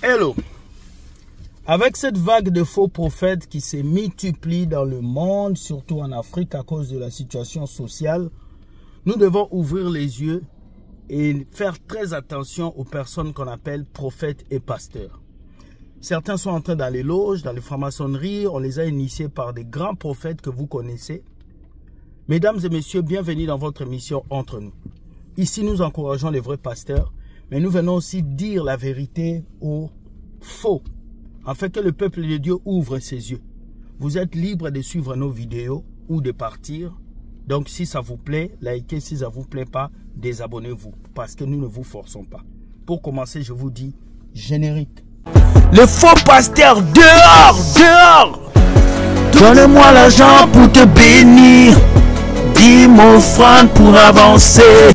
Hello. Avec cette vague de faux prophètes qui se multiplie dans le monde, surtout en Afrique à cause de la situation sociale, nous devons ouvrir les yeux et faire très attention aux personnes qu'on appelle prophètes et pasteurs. Certains sont entrés dans les loges, dans les francs-maçonneries, on les a initiés par des grands prophètes que vous connaissez. Mesdames et messieurs, bienvenue dans votre émission Entre nous. Ici, nous encourageons les vrais pasteurs, mais nous venons aussi dire la vérité aux faux, afin que le peuple de Dieu ouvre ses yeux. Vous êtes libre de suivre nos vidéos ou de partir. Donc, si ça vous plaît, likez. Si ça ne vous plaît pas, désabonnez-vous, parce que nous ne vous forçons pas. Pour commencer, je vous dis générique. Le faux pasteur, dehors, dehors! Donne-moi l'argent pour te bénir. Dis mon offrande pour avancer.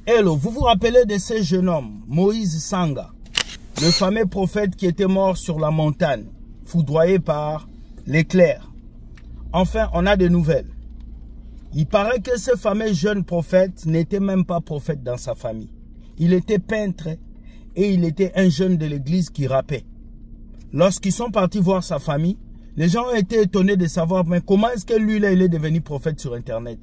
Hello, vous vous rappelez de ce jeune homme, Moïse Sanga, le fameux prophète qui était mort sur la montagne, foudroyé par l'éclair. Enfin, on a des nouvelles. Il paraît que ce fameux jeune prophète n'était même pas prophète dans sa famille. Il était peintre et il était un jeune de l'église qui rappait. Lorsqu'ils sont partis voir sa famille, les gens ont été étonnés de savoir mais comment est-ce que lui là il est devenu prophète sur internet.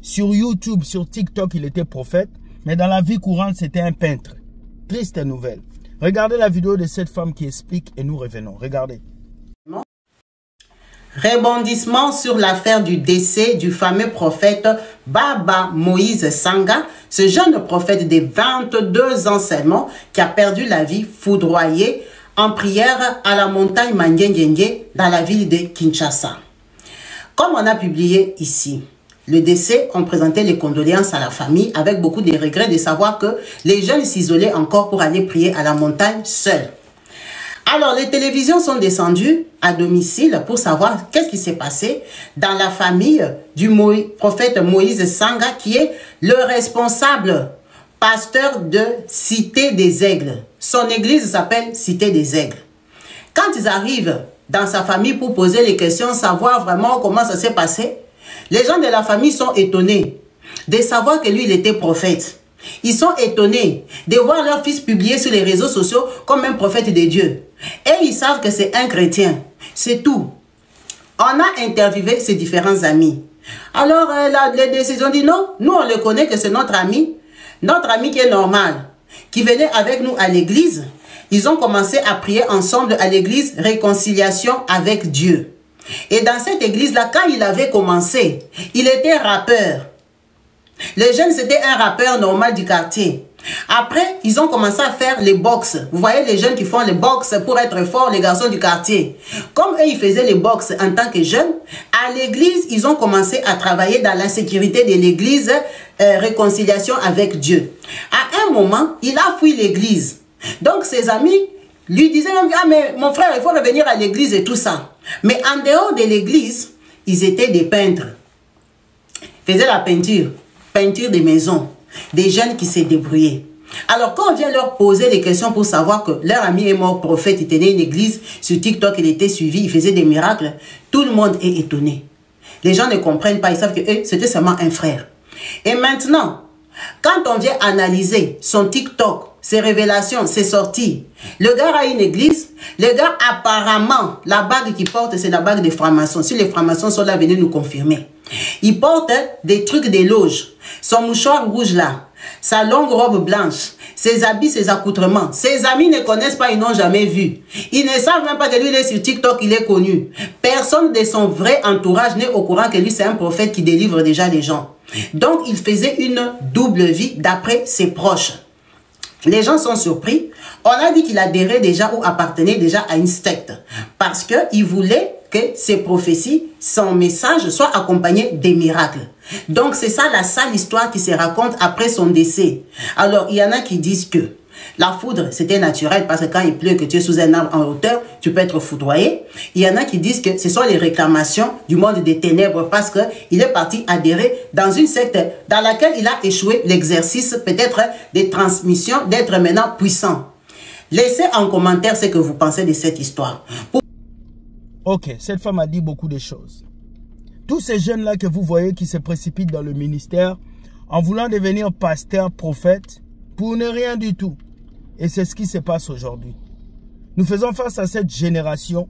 Sur YouTube, sur TikTok, il était prophète, mais dans la vie courante, c'était un peintre. Triste nouvelle. Regardez la vidéo de cette femme qui explique et nous revenons. Regardez. Rebondissement sur l'affaire du décès du fameux prophète Baba Moïse Sanga, ce jeune prophète de 22 ans seulement qui a perdu la vie foudroyé en prière à la montagne Mangengengue dans la ville de Kinshasa. Comme on a publié ici, le décès, on présentait les condoléances à la famille avec beaucoup de regrets de savoir que les jeunes s'isolaient encore pour aller prier à la montagne seuls. Alors, les télévisions sont descendues à domicile pour savoir qu'est-ce qui s'est passé dans la famille du prophète Moïse Sanga, qui est le responsable pasteur de Cité des Aigles. Son église s'appelle Cité des Aigles. Quand ils arrivent dans sa famille pour poser les questions, savoir vraiment comment ça s'est passé, les gens de la famille sont étonnés de savoir que lui, il était prophète. Ils sont étonnés de voir leur fils publié sur les réseaux sociaux comme un prophète de Dieu. Et ils savent que c'est un chrétien. C'est tout. On a interviewé ses différents amis. Alors, les décisions dit non, nous on le connaît que c'est notre ami qui est normal, qui venait avec nous à l'église. Ils ont commencé à prier ensemble à l'église Réconciliation avec Dieu. Et dans cette église-là, quand il avait commencé, il était rappeur. Les jeunes, c'était un rappeur normal du quartier. Après, ils ont commencé à faire les box. Vous voyez les jeunes qui font les box pour être forts, les garçons du quartier. Comme eux, ils faisaient les box en tant que jeunes, à l'église, ils ont commencé à travailler dans la sécurité de l'église Réconciliation avec Dieu. À un moment, il a fui l'église. Donc, ses amis lui disaient, ah, mais mon frère, il faut revenir à l'église et tout ça. Mais en dehors de l'église, ils étaient des peintres. Ils faisaient la peinture des maisons, des jeunes qui s'est débrouillés. Alors quand on vient leur poser des questions pour savoir que leur ami est mort prophète, il tenait une église, sur TikTok il était suivi, il faisait des miracles, tout le monde est étonné. Les gens ne comprennent pas, ils savent que c'était seulement un frère. Et maintenant, quand on vient analyser son TikTok, ses révélations, ses sorties, le gars a une église, le gars apparemment, la bague qu'il porte, c'est la bague des francs-maçons. Si les francs-maçons sont là, venez nous confirmer. Il porte des trucs des loges, son mouchoir rouge là, sa longue robe blanche, ses habits, ses accoutrements. Ses amis ne connaissent pas, ils n'ont jamais vu. Ils ne savent même pas que lui, il est sur TikTok, il est connu. Personne de son vrai entourage n'est au courant que lui, c'est un prophète qui délivre déjà les gens. Donc, il faisait une double vie d'après ses proches. Les gens sont surpris. On a dit qu'il adhérait déjà ou appartenait déjà à une secte. Parce qu'il voulait que ses prophéties, son message soit accompagné des miracles. Donc c'est ça la sale histoire qui se raconte après son décès. Alors il y en a qui disent que la foudre c'était naturel parce que quand il pleut, que tu es sous un arbre en hauteur, tu peux être foudroyé. Il y en a qui disent que ce sont les réclamations du monde des ténèbres parce qu'il est parti adhérer dans une secte dans laquelle il a échoué l'exercice peut-être des transmissions, d'être maintenant puissant. Laissez en commentaire ce que vous pensez de cette histoire. Ok, cette femme a dit beaucoup de choses. Tous ces jeunes-là que vous voyez qui se précipitent dans le ministère en voulant devenir pasteur, prophète, pour ne rien du tout. Et c'est ce qui se passe aujourd'hui. Nous faisons face à cette génération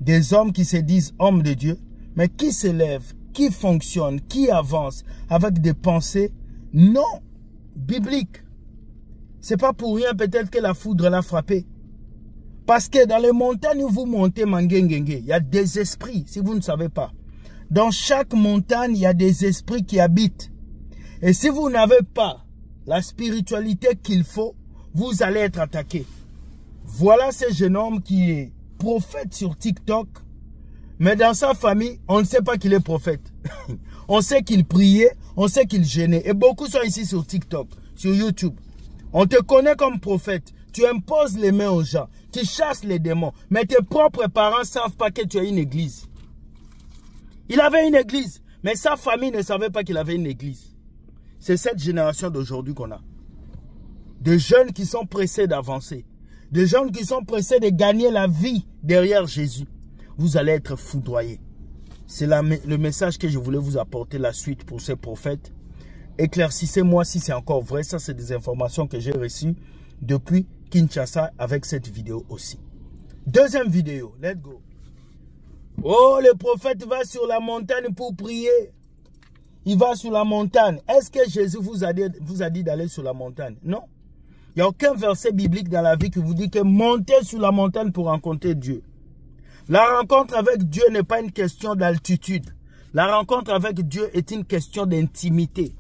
des hommes qui se disent hommes de Dieu, mais qui s'élèvent, qui fonctionnent, qui avancent avec des pensées non bibliques. C'est pas pour rien peut-être que la foudre l'a frappé. Parce que dans les montagnes où vous montez Mangengenge, il y a des esprits, si vous ne savez pas. Dans chaque montagne, il y a des esprits qui habitent. Et si vous n'avez pas la spiritualité qu'il faut, vous allez être attaqué. Voilà ce jeune homme qui est prophète sur TikTok, mais dans sa famille, on ne sait pas qu'il est prophète. On sait qu'il priait, on sait qu'il gênait. Et beaucoup sont ici sur TikTok, sur YouTube. On te connaît comme prophète. Tu imposes les mains aux gens. Tu chasses les démons. Mais tes propres parents ne savent pas que tu as une église. Il avait une église, mais sa famille ne savait pas qu'il avait une église. C'est cette génération d'aujourd'hui qu'on a. Des jeunes qui sont pressés d'avancer. Des jeunes qui sont pressés de gagner la vie derrière Jésus. Vous allez être foudroyés. C'est le message que je voulais vous apporter, la suite pour ces prophètes. Éclaircissez-moi si c'est encore vrai. Ça, c'est des informations que j'ai reçues depuis Kinshasa avec cette vidéo aussi. Deuxième vidéo. Let's go. Oh, le prophète va sur la montagne pour prier. Il va sur la montagne. Est-ce que Jésus vous a dit d'aller sur la montagne? Non. Il n'y a aucun verset biblique dans la vie qui vous dit que montez sur la montagne pour rencontrer Dieu. La rencontre avec Dieu n'est pas une question d'altitude. La rencontre avec Dieu est une question d'intimité.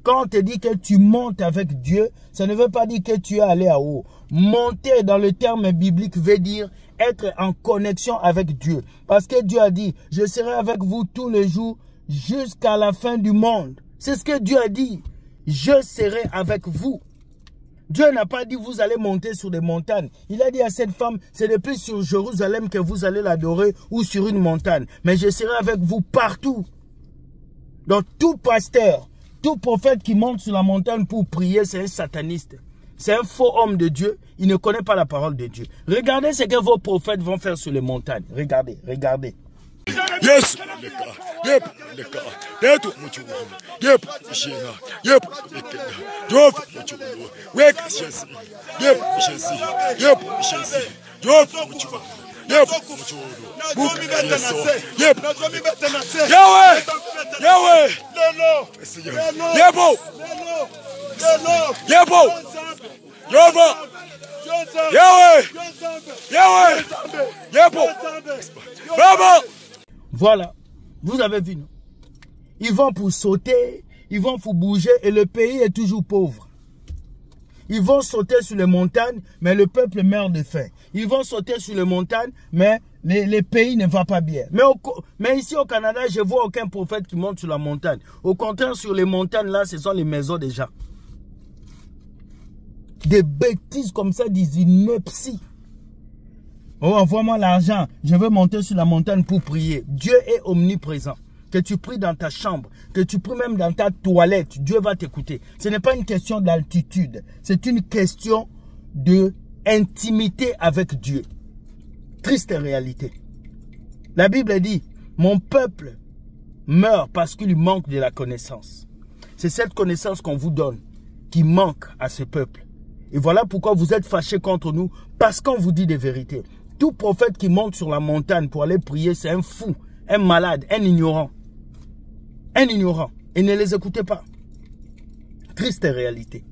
Quand on te dit que tu montes avec Dieu, ça ne veut pas dire que tu es allé à haut. Monter dans le terme biblique veut dire être en connexion avec Dieu. Parce que Dieu a dit, je serai avec vous tous les jours jusqu'à la fin du monde. C'est ce que Dieu a dit. Je serai avec vous. Dieu n'a pas dit vous allez monter sur des montagnes. Il a dit à cette femme, c'est depuis sur Jérusalem que vous allez l'adorer ou sur une montagne. Mais je serai avec vous partout. Donc tout pasteur, tout prophète qui monte sur la montagne pour prier, c'est un sataniste. C'est un faux homme de Dieu. Il ne connaît pas la parole de Dieu. Regardez ce que vos prophètes vont faire sur les montagnes. Regardez, regardez. Yes, yep, yep, yep, yep, Voilà, vous avez vu, non? Ils vont pour sauter, ils vont pour bouger et le pays est toujours pauvre. Ils vont sauter sur les montagnes, mais le peuple meurt de faim. Ils vont sauter sur les montagnes, mais les pays ne vont pas bien. Mais ici au Canada, je ne vois aucun prophète qui monte sur la montagne. Au contraire, sur les montagnes, là, ce sont les maisons des gens. Des bêtises comme ça, des inepties. Oh, envoie-moi l'argent. Je veux monter sur la montagne pour prier. Dieu est omniprésent. Que tu pries dans ta chambre, que tu pries même dans ta toilette, Dieu va t'écouter. Ce n'est pas une question d'altitude. C'est une question d'intimité avec Dieu. Triste réalité. La Bible dit, mon peuple meurt parce qu'il lui manque de la connaissance. C'est cette connaissance qu'on vous donne qui manque à ce peuple. Et voilà pourquoi vous êtes fâchés contre nous, parce qu'on vous dit des vérités. Tout prophète qui monte sur la montagne pour aller prier, c'est un fou, un malade, un ignorant. Un ignorant. Et ne les écoutez pas. Triste réalité.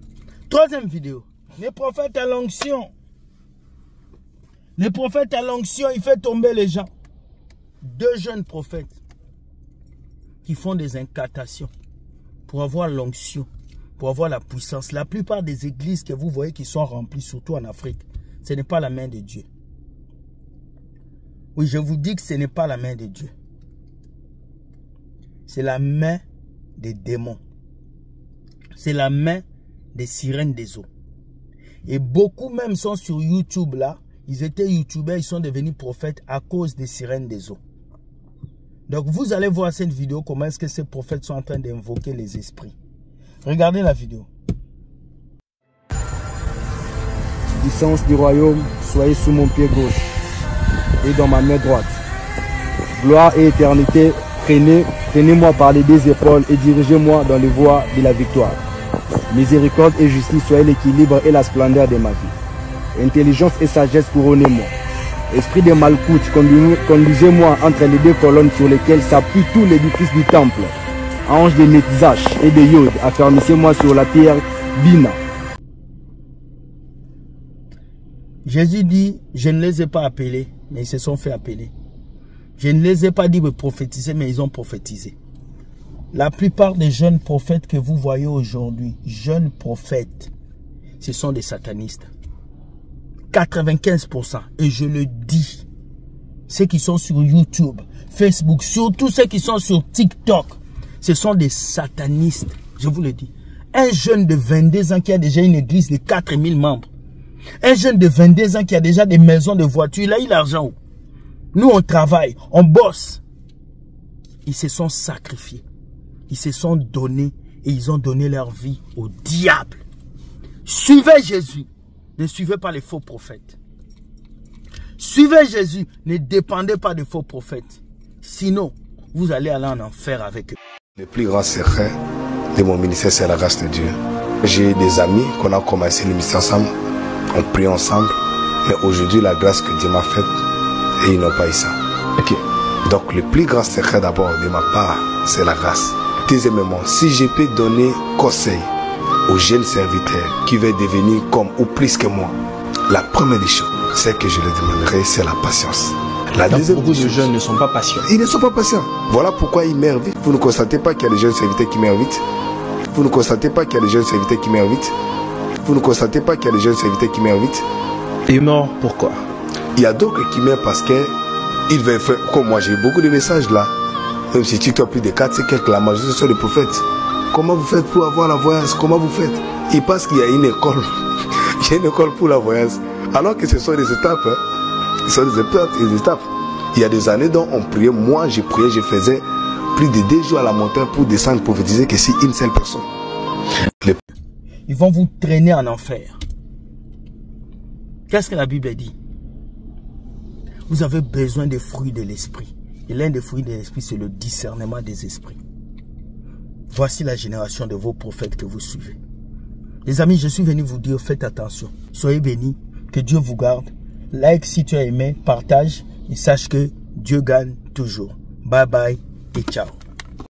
Troisième vidéo. Les prophètes à l'onction. Les prophètes à l'onction, il fait tomber les gens. Deux jeunes prophètes qui font des incantations pour avoir l'onction, pour avoir la puissance. La plupart des églises que vous voyez qui sont remplies, surtout en Afrique, ce n'est pas la main de Dieu. Oui, je vous dis que ce n'est pas la main de Dieu. C'est la main des démons. C'est la main des sirènes des eaux. Et beaucoup même sont sur YouTube là. Ils étaient youtubeurs, ils sont devenus prophètes à cause des sirènes des eaux. Donc vous allez voir cette vidéo, comment est-ce que ces prophètes sont en train d'invoquer les esprits. Regardez la vidéo. Puissance du royaume, soyez sous mon pied gauche et dans ma main droite. Gloire et éternité, prenez-moi par les deux épaules et dirigez-moi dans les voies de la victoire. Miséricorde et justice, soyez l'équilibre et la splendeur de ma vie. intelligence et sagesse couronnez-moi. Esprit de Malkout, conduisez-moi entre les deux colonnes sur lesquelles s'appuie tout l'édifice du temple. Ange de Netzach et de Yod, affermissez-moi sur la pierre Bina. Jésus dit, je ne les ai pas appelés, mais ils se sont fait appeler. Je ne les ai pas dit de prophétiser, mais ils ont prophétisé. La plupart des jeunes prophètes que vous voyez aujourd'hui, jeunes prophètes, ce sont des satanistes. 95%. Et je le dis, ceux qui sont sur YouTube, Facebook, surtout ceux qui sont sur TikTok, ce sont des satanistes. Je vous le dis. Un jeune de 22 ans qui a déjà une église de 4000 membres. Un jeune de 22 ans qui a déjà des maisons, de voitures, il a eu l'argent où? Nous, on travaille, on bosse. Ils se sont sacrifiés. Ils se sont donnés et ils ont donné leur vie au diable. Suivez Jésus. Ne suivez pas les faux prophètes. Suivez Jésus. Ne dépendez pas des faux prophètes. Sinon, vous allez aller en enfer avec eux. Le plus grand secret de mon ministère, c'est la grâce de Dieu. J'ai des amis qu'on a commencé le ministère ensemble. On prie ensemble. Mais aujourd'hui, la grâce que Dieu m'a faite, et ils n'ont pas eu ça. Okay. Donc, le plus grand secret d'abord de ma part, c'est la grâce. Deuxièmement, si je peux donner conseil aux jeunes serviteurs qui veulent devenir comme ou plus que moi, la première des choses, c'est que je leur demanderai, c'est la patience. La deuxième beaucoup de jeunes ne sont pas patients. Ils ne sont pas patients. Voilà pourquoi ils meurent vite. Vous ne constatez pas qu'il y a des jeunes serviteurs qui meurent vite. Vous ne constatez pas qu'il y a des jeunes serviteurs qui meurent vite. Vous ne constatez pas qu'il y a des jeunes serviteurs qui meurent vite. Et mort, pourquoi? Il y a d'autres qui meurent parce qu'ils veulent faire, comme moi j'ai eu beaucoup de messages là. Même si tu as plus de 4, c'est quelques la majorité sont des prophètes. Comment vous faites pour avoir la voyance? Comment vous faites? Ils pensent qu'il y a une école. Il y a une école pour la voyance. Alors que ce sont des étapes. Hein. Ce sont des étapes. Il y a des années dont on priait. Moi, je priais, je faisais plus de 2 jours à la montagne pour descendre prophétiser que si une seule personne. Ils vont vous traîner en enfer. Qu'est-ce que la Bible dit? Vous avez besoin des fruits de l'esprit. Et l'un des fruits de l'esprit, c'est le discernement des esprits. Voici la génération de vos prophètes que vous suivez. Les amis, je suis venu vous dire, faites attention. Soyez bénis, que Dieu vous garde. Like si tu as aimé, partage et sache que Dieu gagne toujours. Bye bye et ciao.